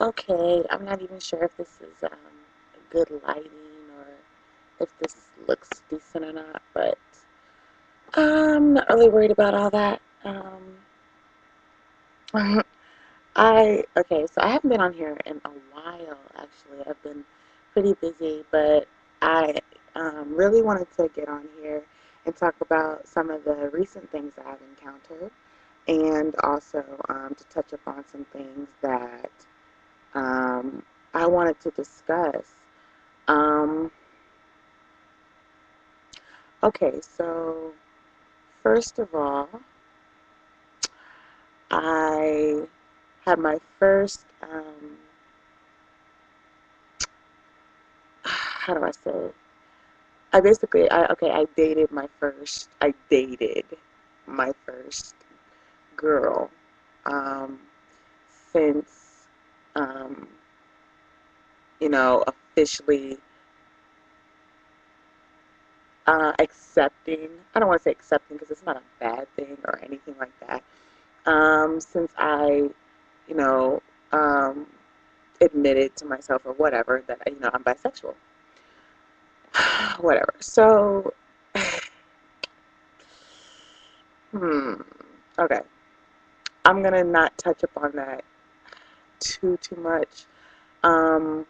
Okay, I'm not even sure if this is good lighting or if this looks decent or not, but I'm not really worried about all that. So I haven't been on here in a while, actually. I've been pretty busy, but I really wanted to get on here and talk about some of the recent things that I've encountered and also to touch upon some things that um, I wanted to discuss. Um, okay, so first of all, I had my first, how do I say it? I dated my first girl, um, since, um, officially accepting. I don't want to say accepting because it's not a bad thing or anything like that. Since I, you know, um, admitted to myself or whatever that I'm bisexual. Whatever. So, hmm. Okay, I'm gonna not touch upon that too much. Um,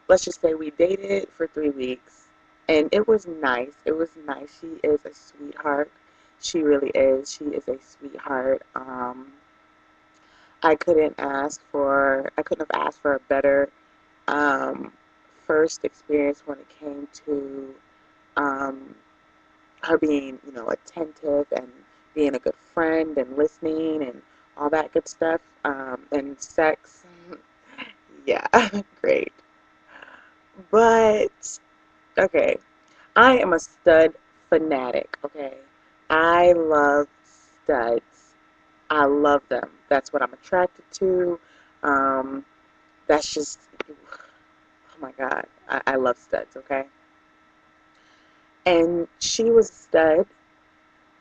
let's just say we dated for 3 weeks, and it was nice. It was nice. She is a sweetheart. She really is. She is a sweetheart. I couldn't have asked for a better um, first experience when it came to um, her being, attentive and being a good friend and listening and all that good stuff. And sex, yeah, great. But okay, I am a stud fanatic. Okay, I love studs. I love them. That's what I'm attracted to. Um, that's just, oh my God, I love studs. Okay, and she was a stud,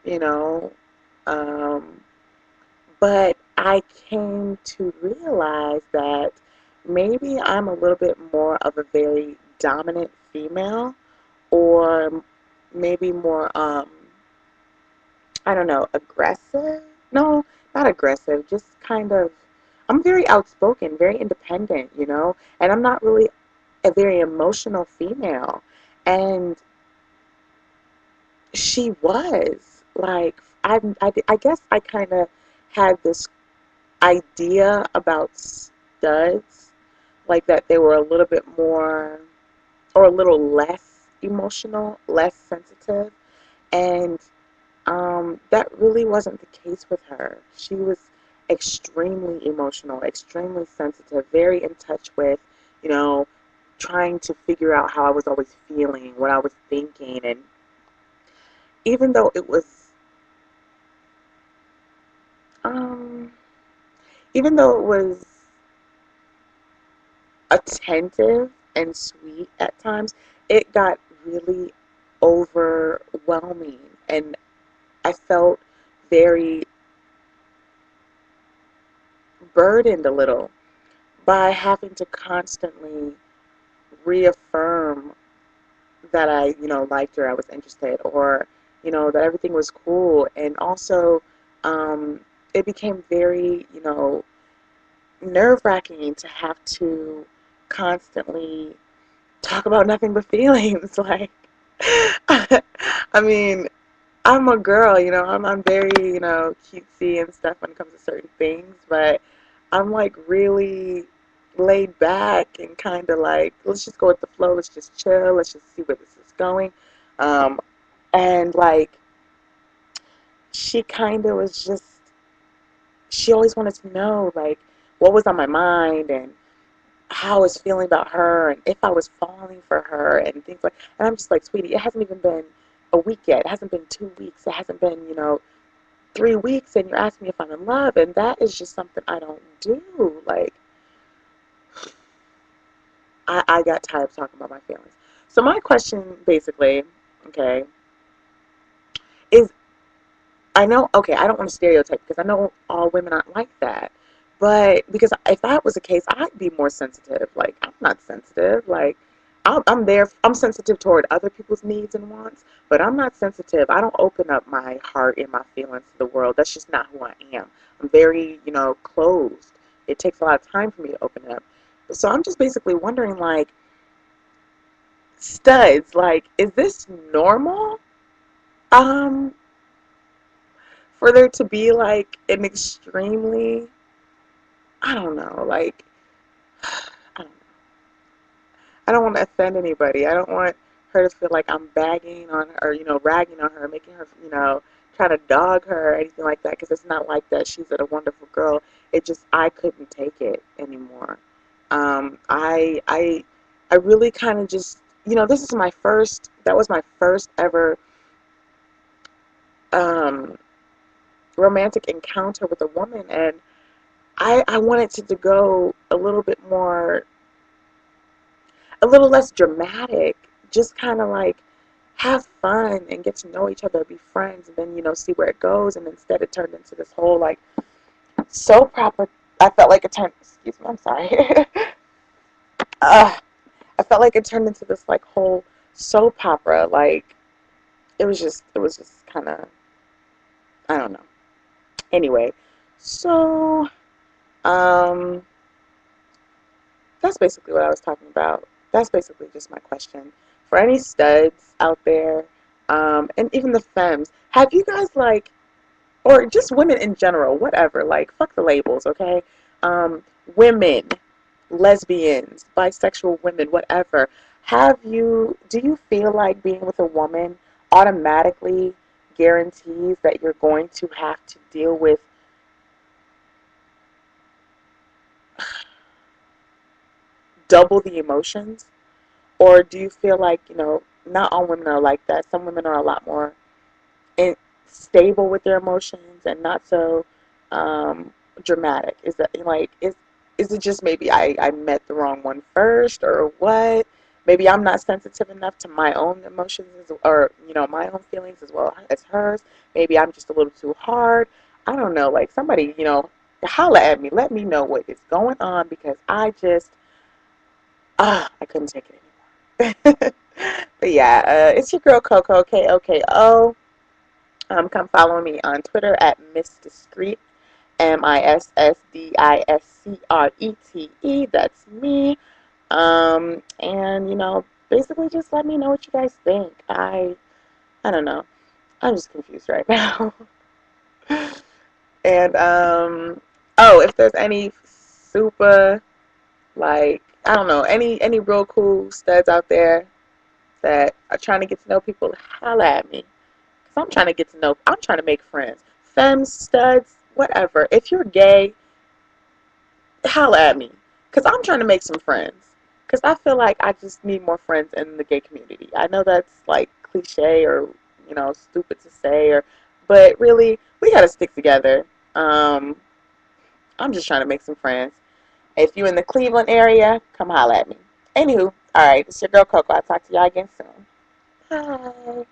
you know. Um, but I came to realize that maybe I'm a little bit more of a very dominant female, or maybe more, I don't know, aggressive? No, not aggressive, just kind of, I'm very outspoken, very independent, and I'm not really a very emotional female. And she was like, I guess I kind of had this idea about studs, like that they were a little bit more or a little less emotional, less sensitive. And that really wasn't the case with her. She was extremely emotional, extremely sensitive, very in touch with, you know, trying to figure out how I was always feeling, what I was thinking. And even though it was, um, even though it was attentive and sweet at times, it got really overwhelming. And I felt very burdened a little by having to constantly reaffirm that I, liked her, I was interested, or, that everything was cool. And also, um, it became very, nerve wracking to have to constantly talk about nothing but feelings. Like, I mean, I'm a girl, I'm very, cutesy and stuff when it comes to certain things, but I'm like really laid back and kind of like, let's just go with the flow, let's just chill, let's just see where this is going. Um, and like, she kind of was just, she always wanted to know, like, what was on my mind and how I was feeling about her and if I was falling for her and things like. And I'm just like, sweetie, it hasn't even been a week yet. It hasn't been 2 weeks. It hasn't been, 3 weeks, and you're asking me if I'm in love, and that is just something I don't do. Like, I got tired of talking about my feelings. So my question, basically, okay, is, I know, okay, I don't want to stereotype because I know all women aren't like that, But because if that was the case, I'd be more sensitive. Like, I'm not sensitive. Like, I'm there. I'm sensitive toward other people's needs and wants, but I'm not sensitive. I don't open up my heart and my feelings to the world. That's just not who I am. I'm very, closed. It takes a lot of time for me to open up. So I'm just basically wondering, like, studs, like, is this normal? Um, for there to be like an extremely, I don't know, like, I don't I don't want to offend anybody. I don't want her to feel like I'm bagging on her or, ragging on her, making her, trying to dog her or anything like that because it's not like that. She's a wonderful girl. It just, I couldn't take it anymore. Um, I, I, I really kind of just, this is that was my first ever um, romantic encounter with a woman. And I wanted to go a little bit more, a little less dramatic, just kind of like have fun and get to know each other, be friends, and then, see where it goes. And instead, it turned into this whole like soap opera. I felt like it turned, excuse me, I'm sorry. I felt like it turned into this like whole soap opera. Like, it was just kind of, I don't know. Anyway, so, um, that's basically what I was talking about. That's basically just my question. For any studs out there, and even the femmes, have you guys like, or just women in general, whatever, like, fuck the labels, okay? Um, Women, lesbians, bisexual women, whatever. Do you feel like being with a woman automatically guarantees that you're going to have to deal with double the emotions? Or do you feel like, not all women are like that? Some women are a lot more in, stable with their emotions and not so dramatic. Is that like is it just maybe I met the wrong one first or what? Maybe I'm not sensitive enough to my own emotions or my own feelings as well as hers. Maybe I'm just a little too hard. I don't know. Like, somebody, holla at me. Let me know what is going on because I couldn't take it anymore. But yeah, it's your girl Coco, Koko. Come follow me on Twitter at Miss Discreet, MISSDISCRETE. That's me. And basically just let me know what you guys think. I don't know. I'm just confused right now. And oh, if there's any super, like, I don't know, any real cool studs out there that are trying to get to know people, holla at me. Because I'm trying to make friends. Femmes, studs, whatever. If you're gay, holla at me. Because I'm trying to make some friends. Because I feel like I just need more friends in the gay community. I know that's like cliche or, stupid to say, but really, we got to stick together. Um, I'm just trying to make some friends. If you in the Cleveland area, come holla at me. Anywho, all right, it's your girl Coco. I'll talk to y'all again soon. Bye.